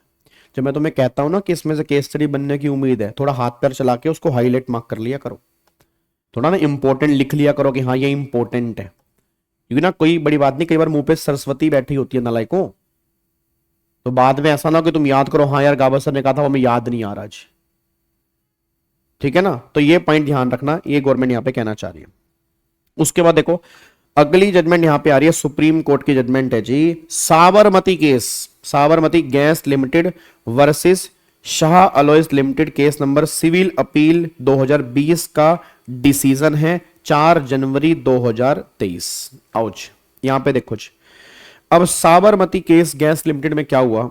जब मैं तुम्हें कहता हूं ना कि इसमें से केस स्टडी बनने की उम्मीद है, थोड़ा हाथ पैर चला के उसको हाईलाइट मार्क कर लिया करो, थोड़ा ना इंपॉर्टेंट लिख लिया करो कि हाँ ये इंपॉर्टेंट है। क्योंकि ना कोई बड़ी बात नहीं, कई बार मुंह पे सरस्वती बैठी होती है नालायकों, तो बाद में ऐसा ना हो कि तुम याद करो हाँ यार गाबा सर ने कहा था, वो हमें याद नहीं आ रहा आज। ठीक है ना, तो ये पॉइंट ध्यान रखना, ये गवर्नमेंट यहां पे कहना चाह रही है। उसके बाद देखो अगली जजमेंट यहां पे आ रही है, सुप्रीम कोर्ट की जजमेंट है जी। Sabarmati case, Sabarmati gas limited versus Shah alloys limited, case number civil appeal 2020 का डिसीजन है 4 जनवरी 2023। आओ जी, यहां पे देखो जी, अब साबरमती केस गैस लिमिटेड में क्या हुआ,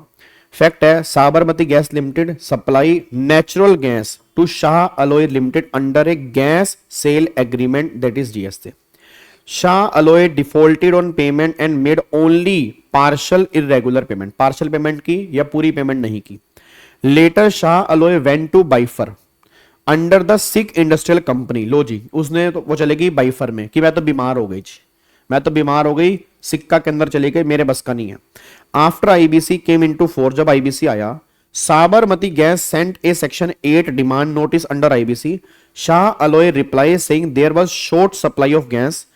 फैक्ट है Sabarmati gas limited supply natural gas to Shah alloy limited under a gas sale agreement that is GST. Shah alloy defaulted on payment and made only partial irregular payment, partial payment की या पूरी payment नहीं की. Later Shah alloy went to BIFR under the sick industrial company. लो जी, उसने तो वो चलेगी बाइफर में कि मैं तो बीमार हो गई जी, मैं तो बीमार हो गई, सिक्का के अंदर चली गई, मेरे बस का नहीं है. After IBC came into force, जब आईबीसी आया, Sabarmati gas sent a section 8 demand notice under IBC. Shah alloy reply saying there was short supply of gas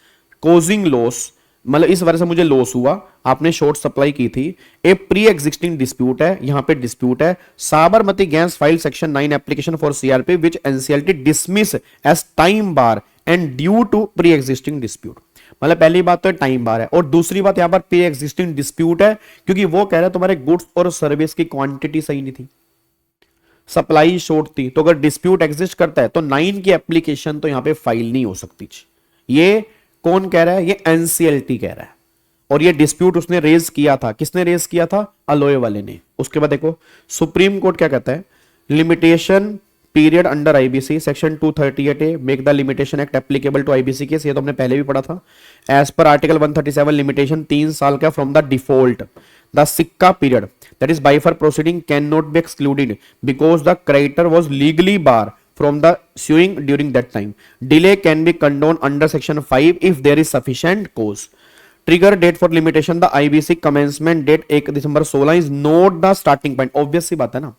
causing loss, मतलब इस वजह से मुझे लॉस हुआ, आपने शॉर्ट सप्लाई की थी. ए प्री एग्जिस्टिंग डिस्प्यूट है, यहां पे डिस्प्यूट है. Sabarmati gas file section 9 application for CRP which NCLT dismiss as time bar and due to pre existing dispute. मतलब पहली बात तो टाइम बार है और दूसरी बात यहां पर प्री एग्जिस्टिंग डिस्प्यूट है क्योंकि वो कह रहे हैं तुम्हारे गुड्स और सर्विस की क्वांटिटी सही नहीं थी, सप्लाई शॉर्ट थी. तो अगर डिस्प्यूट एग्जिस्ट करता है तो 9 की एप्लीकेशन तो यहां पे फाइल नहीं हो सकती. ये कौन कह रहा है, ये एनसीएलटी कह रहा है. और ये डिस्प्यूट उसने रेज किया था, किसने रेज किया था, अलोय वाले ने. उसके बाद देखो सुप्रीम कोर्ट क्या कहता है, limitation period under IBC section 238A make the limitation act applicable to IBC case, ये तो हमने पहले भी पढ़ा था. एज पर आर्टिकल 137 लिमिटेशन 3 साल का from the default. The sick period that is BIFR proceeding can not be excluded because the creditor was legally bar from the suing during that time. Delay can be condoned under section 5 if there is sufficient cause. Trigger date for limitation, the IBC commencement date 1 December 16 is not the starting point. Obvious सी बात है ना.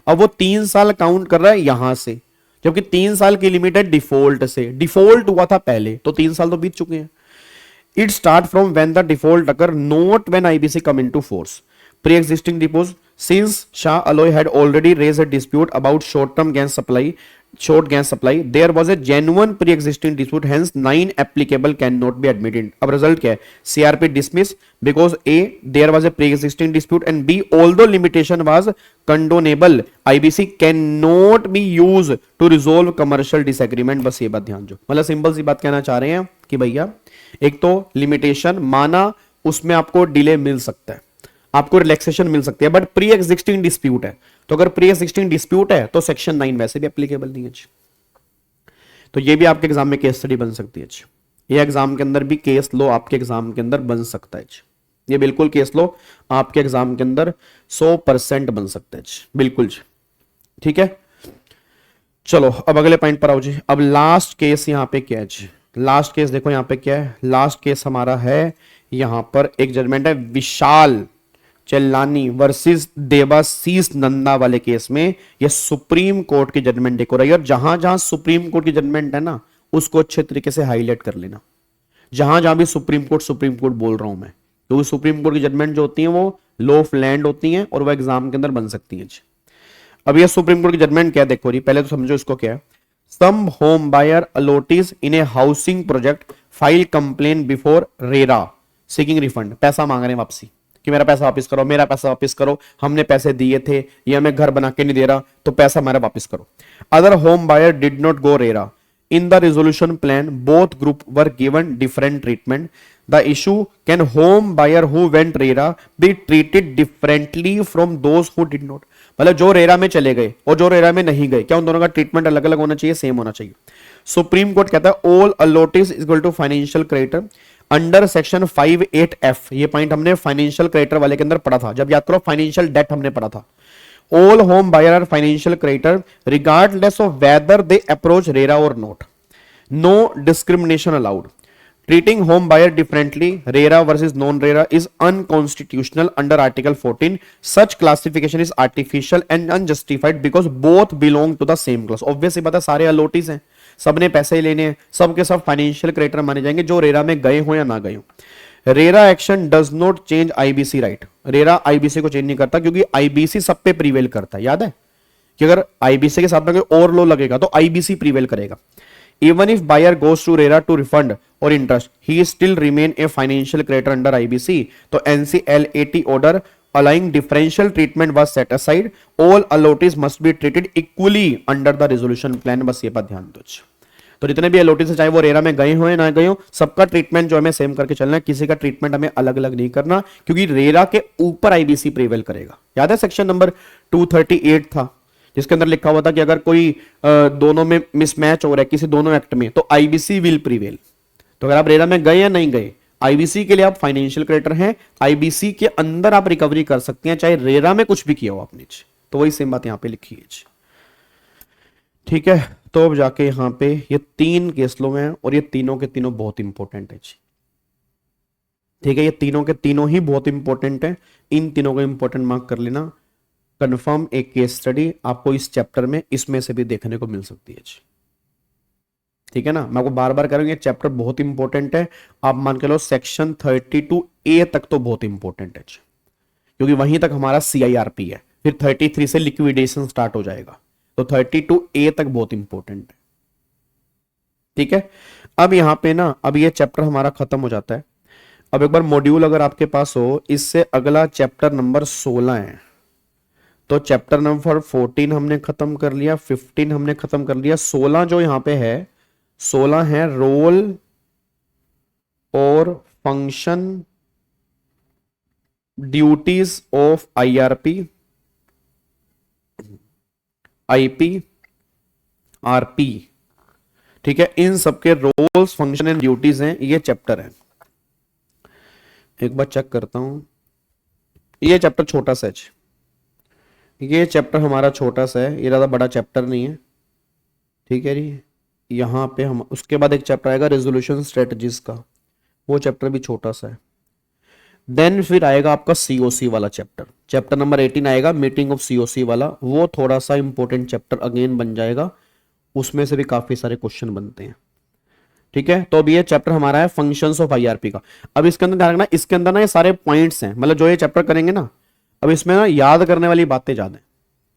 अब वो 3 साल count कर रहा है यहां से, जबकि 3 साल की लिमिट है डिफॉल्ट से. डिफॉल्ट हुआ था पहले तो 3 साल तो बीत चुके हैं. It start from when the default occur, not when IBC come into force. Pre-existing deposit, since Shah Alloy had already raised a dispute about short-term gas supply, there was a genuine pre-existing dispute, hence 9 applicable cannot be admitted. अब result क्या है, CRP dismiss because A, there was a pre-existing dispute and B, although limitation was condonable, IBC cannot be used to resolve commercial disagreement. बस ये बात ध्यान दो, मतलब simple सी बात कहना चाह रहे हैं कि भैया एक तो लिमिटेशन माना, उसमें आपको डिले मिल सकता है, आपको रिलैक्सेशन मिल सकती है, बट प्री एग्जिस्टिंग डिस्प्यूट है. तो अगर प्री एग्जिस्टिंग डिस्प्यूट है तो सेक्शन 9 वैसे भी एप्लीकेबल नहीं है. तो ये भी आपके एग्जाम में केस स्टडी बन सकती है. ये एग्जाम के अंदर भी केस लो आपके एग्जाम के अंदर बन सकता है. ये बिल्कुल केस लो आपके एग्जाम के अंदर 100% बन सकता है. बिल्कुल ठीक है. चलो अब अगले पॉइंट पर आओ जी. अब लास्ट केस यहां पे क्या है जी, लास्ट केस देखो यहां पे क्या है. लास्ट केस हमारा है यहां पर एक जजमेंट है विशाल चेल्लानी वर्सेस देवाशीष नंदा वाले केस में. ये सुप्रीम कोर्ट की जजमेंट देखो रही है. और जहां जहां सुप्रीम कोर्ट की जजमेंट है ना उसको अच्छे तरीके से हाईलाइट कर लेना. जहां जहां भी सुप्रीम कोर्ट बोल रहा हूं मैं, क्योंकि सुप्रीम कोर्ट की जजमेंट जो होती है वो लॉ ऑफ लैंड होती है और वो एग्जाम के अंदर बन सकती है. अब ये सुप्रीम कोर्ट की जजमेंट क्या देखो जी, पहले तो समझो इसको क्या है. Some home buyer allottees in a housing project file complain before RERA seeking refund. पैसा मांग रहे हैं वापसी कि मेरा पैसा वापस करो, मेरा पैसा वापस करो, हमने पैसे दिए थे, ये हमें घर बना के नहीं दे रहा, तो पैसा हमारा वापस करो. Other home buyer did not go RERA. In the resolution plan, both group were given different treatment. The issue, can home buyer who went RERA be treated differently from those who did not? मतलब जो RERA में चले गए और जो RERA में नहीं गए, क्या उन दोनों का ट्रीटमेंट अलग अलग होना चाहिए, सेम होना चाहिए? सुप्रीम कोर्ट कहता है all allottees is equal to financial creditor under section 58F. ये पॉइंट हमने फाइनेंशियल क्रेडिटर वाले के अंदर पढ़ा था, जब याद करो फाइनेंशियल डेट हमने पढ़ा था. All home buyer are financial creditor regardless of whether they approach RERA or not. No discrimination allowed. Treating home buyer differently, RERA versus non-RERA, is unconstitutional under Article 14. Such classification is artificial and unjustified because both belong to the same class. Obviously बात है, सारे allottees हैं, सबने पैसे लेने हैं, सबके सब फाइनेंशियल क्रेडिटर माने जाएंगे जो रेरा में गए हो या ना गए हो. RERA action does not change IBC right. RERA IBC को चेंज नहीं करता क्योंकि आईबीसी सब पे प्रीवेल करता है. याद है कि अगर आईबीसी के साथ में कोई और लो लगेगा तो आईबीसी प्रीवेल करेगा. Even if buyer goes to RERA to refund और interest, he still remain a financial creditor under IBC. तो NCLAT order allowing differential treatment was set aside. All allottees must be treated equally under the resolution plan. बस ये बात ध्यान दो. तो जितने भी एलओटी से चाहे वो रेरा में गए हो या ना गए हो, सबका ट्रीटमेंट जो हमें सेम करके चलना है, किसी का ट्रीटमेंट हमें अलग अलग नहीं करना, क्योंकि रेरा के ऊपर आईबीसी प्रिवेल करेगा। याद है सेक्शन नंबर 238 था जिसके अंदर लिखा हुआ था कि अगर कोई दोनों में मिसमैच हो रहा है किसी दोनों एक्ट में तो आईबीसी विल प्रिवेल। तो अगर आप रेरा में गए या नहीं गए, आईबीसी के लिए आप फाइनेंशियल क्रेडिटर हैं, आईबीसी के अंदर आप रिकवरी कर सकते हैं चाहे रेरा में कुछ भी किया हो आपने। तो वही सेम बात यहां पे लिखी है। ठीक है, तो अब जाके यहां पे ये 3 केस लो हैं और ये तीनों के तीनों बहुत इंपॉर्टेंट है। ठीक है, ये तीनों के तीनों ही बहुत इंपॉर्टेंट है, इन तीनों को इंपॉर्टेंट मार्क कर लेना। कंफर्म एक केस स्टडी आपको इस चैप्टर में इसमें से भी देखने को मिल सकती है। ठीक है ना, मैं आपको बार बार करूंगा, चैप्टर बहुत इंपॉर्टेंट है। आप मान के लो सेक्शन 32A तक तो बहुत इंपॉर्टेंट है, क्योंकि वहीं तक हमारा CIRP है, फिर 33 से लिक्विडेशन स्टार्ट हो जाएगा, तो 32A तक बहुत इंपॉर्टेंट है। ठीक है, अब यहां पे ना, अब ये चैप्टर हमारा खत्म हो जाता है। अब एक बार मॉड्यूल अगर आपके पास हो, इससे अगला चैप्टर नंबर 16 है। तो चैप्टर नंबर 14 हमने खत्म कर लिया, 15 हमने खत्म कर लिया, 16 जो यहां पे है, 16 है रोल और function duties of IRP, IP, RP। ठीक है, इन सबके रोल्स, फंक्शन एंड ड्यूटीज हैं, ये चैप्टर है। एक बार चेक करता हूं, ये चैप्टर छोटा सा है, ये चैप्टर हमारा छोटा सा है, ये ज्यादा बड़ा चैप्टर नहीं है। ठीक है जी, यहाँ पे हम उसके बाद एक चैप्टर आएगा रेजोल्यूशन स्ट्रेटजीज का, वो चैप्टर भी छोटा सा है। देन फिर आएगा आपका COC वाला चैप्टर, चैप्टर नंबर 18 आएगा मीटिंग ऑफ COC वाला, वो थोड़ा सा इंपॉर्टेंट चैप्टर अगेन बन जाएगा, उसमें से भी काफी सारे क्वेश्चन बनते हैं। ठीक है, तो अब ये चैप्टर हमारा है फंक्शंस ऑफ IRP का। अब इसके अंदर ध्यान रखना, इसके अंदर ना ये सारे पॉइंट्स हैं, मतलब जो ये चैप्टर करेंगे ना, अब इसमें ना याद करने वाली बातें ज्यादा हैं,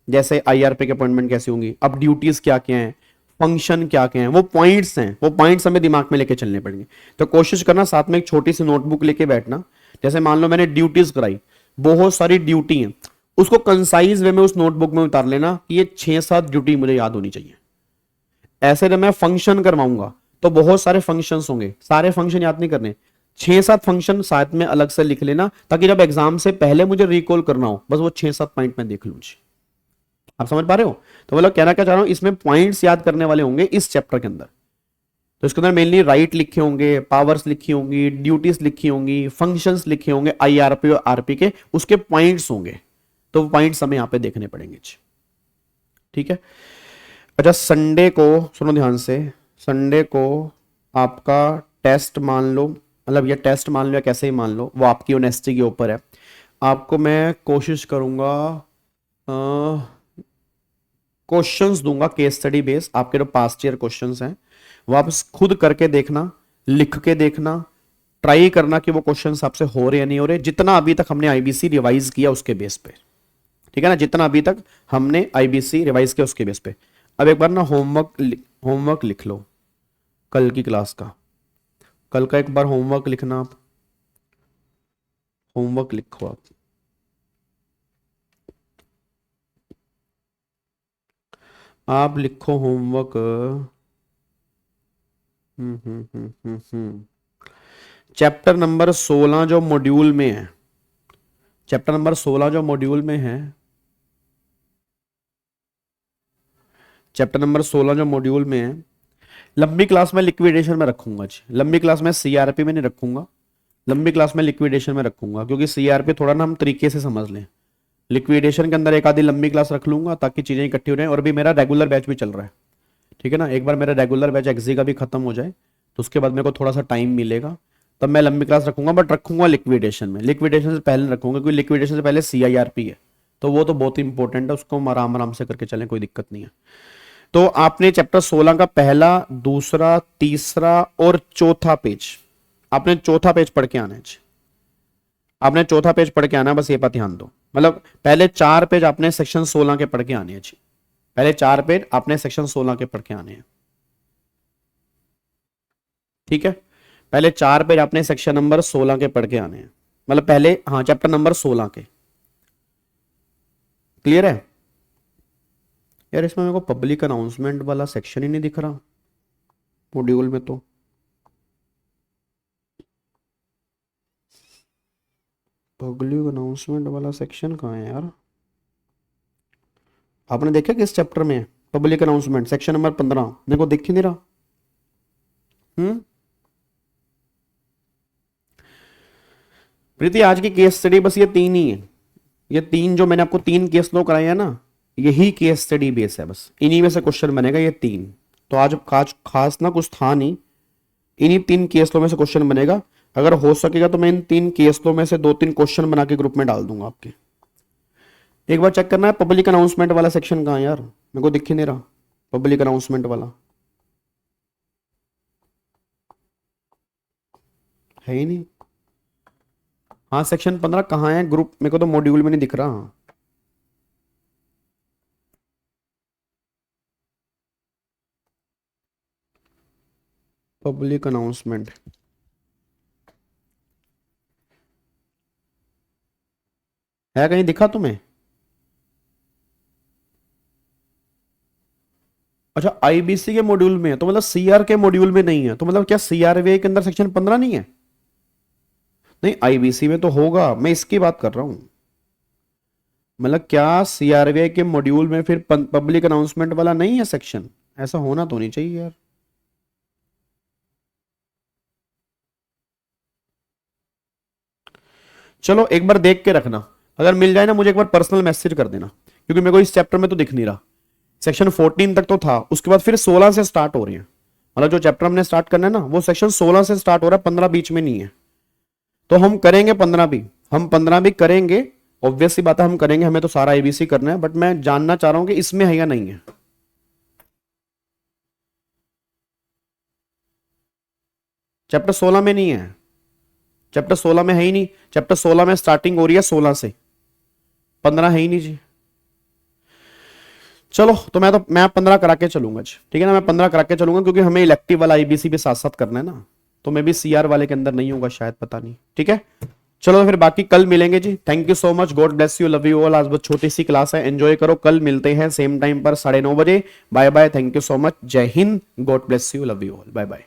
जैसे IRP के अपॉइंटमेंट कैसे होंगी, अब ड्यूटीज क्या क्या हैं, फंक्शन क्या क्या हैं, वो पॉइंट्स हैं, वो पॉइंट्स हमें दिमाग में लेके चलने पड़ेंगे। तो कोशिश करना साथ में एक छोटी सी नोटबुक लेके बैठना, जैसे मान लो मैंने ड्यूटीज कराई, बहुत सारी ड्यूटी हैं, उसको कंसाइज वे में उस नोटबुक में उतार लेना कि ये 6-7 ड्यूटी मुझे याद होनी चाहिए। ऐसे जब मैं फंक्शन करवाऊंगा तो बहुत सारे फंक्शंस होंगे, सारे फंक्शन याद नहीं करने, 6-7 फंक्शन साथ में अलग से लिख लेना, ताकि जब एग्जाम से पहले मुझे रिकॉल करना हो बस वो 6-7 पॉइंट में देख लूं। आप समझ पा रहे हो? तो मतलब कहना क्या चाह रहा हूं, इसमें पॉइंट्स याद करने वाले होंगे इस चैप्टर के अंदर। तो इसके अंदर मेनली राइट लिखे होंगे, पावर्स लिखी होंगी, ड्यूटीज लिखी होंगी, फंक्शंस लिखे होंगे, IRP और RP के उसके पॉइंट्स होंगे, तो पॉइंट्स हमें यहां पे देखने पड़ेंगे। ठीक है, अच्छा संडे को सुनो ध्यान से, संडे को आपका टेस्ट मान लो, मतलब ये टेस्ट मान लो या कैसे ही मान लो, वो आपकी ऑनेस्टी के ऊपर है। आपको मैं कोशिश करूंगा क्वेश्चंस दूंगा केस स्टडी बेस, आपके जो पास्ट ईयर क्वेश्चंस हैं वो आप खुद करके देखना, लिख के देखना, ट्राई करना कि वो क्वेश्चंस आपसे हो रहे या नहीं हो रहे, जितना अभी तक हमने IBC रिवाइज किया उसके बेस पे। ठीक है ना, जितना अभी तक हमने IBC रिवाइज किया उसके बेस पे। अब एक बार ना होमवर्क लिख लो कल की क्लास का, कल का एक बार होमवर्क लिखना, आप होमवर्क लिखो, आप लिखो होमवर्क। चैप्टर नंबर 16 जो मॉड्यूल में है, चैप्टर नंबर 16 जो मॉड्यूल में है, चैप्टर नंबर 16 जो मॉड्यूल में है, लंबी क्लास में लिक्विडेशन में रखूंगा। लंबी क्लास में CRP में नहीं रखूंगा, लंबी क्लास में लिक्विडेशन में रखूंगा, क्योंकि CRP थोड़ा ना हम तरीके से समझ लें। लिक्विडेशन के अंदर एक आधी लंबी क्लास रख लूंगा ताकि चीजें इकट्ठी हो जाए, और अभी मेरा रेगुलर बैच भी चल रहा है। ठीक है ना, एक बार मेरा रेगुलर बैच XG का भी खत्म हो जाए तो उसके बाद मेरे को थोड़ा सा टाइम मिलेगा, तब मैं लंबी क्लास रखूंगा, बट रखूंगा लिक्विडेशन में। लिक्विडेशन से पहले रखूंगा क्योंकि लिक्विडेशन से पहले CIRP है, तो वो तो बहुत इंपॉर्टेंट है, उसको हम आराम आराम से करके चलें, कोई दिक्कत नहीं है। तो आपने चैप्टर 16 का पहला, दूसरा, तीसरा और चौथा पेज, आपने चौथा पेज पढ़ के आना है। आपने चौथा पेज पढ़ के आना है, बस ये पर ध्यान दो। मतलब पहले 4 पेज आपने सेक्शन 16 के पढ़ के आने हैं। पहले 4 पेज आपने सेक्शन 16 के पढ़ के आने हैं। ठीक है, पहले 4 पेज आपने सेक्शन नंबर 16 के पढ़ के आने हैं, मतलब पहले, हाँ, चैप्टर नंबर 16 के। क्लियर है यार? इसमें मेरे को पब्लिक अनाउंसमेंट वाला सेक्शन ही नहीं दिख रहा। मॉड्यूल में तो पब्लिक अनाउंसमेंट वाला सेक्शन कहाँ है यार? आपने देखा किस चैप्टर में है पब्लिक अनाउंसमेंट? सेक्शन नंबर 15 मेरे को दिख ही नहीं रहा। प्रीति आज की केस स्टडी बस ये 3 ही है। ये 3 जो मैंने आपको 3 केस लो कराए हैं ना, यही केस स्टडी बेस है, बस इन्हीं में से क्वेश्चन बनेगा ये 3। तो आज खास ना कुछ था नहीं, इन्हीं 3 केस लो में से क्वेश्चन बनेगा। अगर हो सकेगा तो मैं इन 3 केस लो में से 2-3 क्वेश्चन बना के ग्रुप में डाल दूंगा आपके। एक बार चेक करना है पब्लिक अनाउंसमेंट वाला सेक्शन कहाँ है यार, मेरे को दिख ही नहीं रहा पब्लिक अनाउंसमेंट वाला, है ही नहीं। हाँ सेक्शन 15 कहाँ है ग्रुप, मेरे को तो मॉड्यूल में नहीं दिख रहा। पब्लिक अनाउंसमेंट है कहीं दिखा तुम्हें? अच्छा आईबीसी के मॉड्यूल में है, तो मतलब सीआर के मॉड्यूल में नहीं है, तो मतलब क्या सीआरवीआई के अंदर सेक्शन 15 नहीं है? नहीं आईबीसी में तो होगा, मैं इसकी बात कर रहा हूं। मतलब क्या सीआरवीआई के मॉड्यूल में फिर पब्लिक अनाउंसमेंट वाला नहीं है सेक्शन? ऐसा होना तो नहीं चाहिए यार। चलो एक बार देख के रखना, अगर मिल जाए ना मुझे एक बार पर्सनल मैसेज कर देना, क्योंकि मेरे को इस चैप्टर में तो दिख नहीं रहा। सेक्शन 14 तक तो था, उसके बाद फिर 16 से स्टार्ट हो रही है। मतलब जो चैप्टर हमने स्टार्ट करना है ना वो सेक्शन 16 से स्टार्ट हो रहा है, 15 बीच में नहीं है। तो हम करेंगे 15 भी, हम 15 भी करेंगे, ऑब्वियस सी बात है हम करेंगे, हमें तो सारा एबीसी करना है, बट मैं जानना चाह रहा हूं कि इसमें है या नहीं है। चैप्टर 16 में नहीं है, चैप्टर 16 में है ही नहीं। चैप्टर 16 में स्टार्टिंग हो रही है 16 से, 15 है ही नहीं जी। चलो तो मैं 15 करा के चलूंगा जी, ठीक है ना, मैं 15 करा के चलूंगा, क्योंकि हमें इलेक्टिव वाला आईबीसी भी साथ साथ करना है ना, तो मैं भी सीआर वाले के अंदर नहीं होगा शायद, पता नहीं। ठीक है चलो तो फिर बाकी कल मिलेंगे जी। Thank you so much, God bless you, love you all. आज बहुत छोटी सी क्लास है, एंजॉय करो, कल मिलते हैं सेम टाइम पर 9:30 बजे। Bye bye, thank you so much, जय हिंद, God bless you, love you all, bye bye.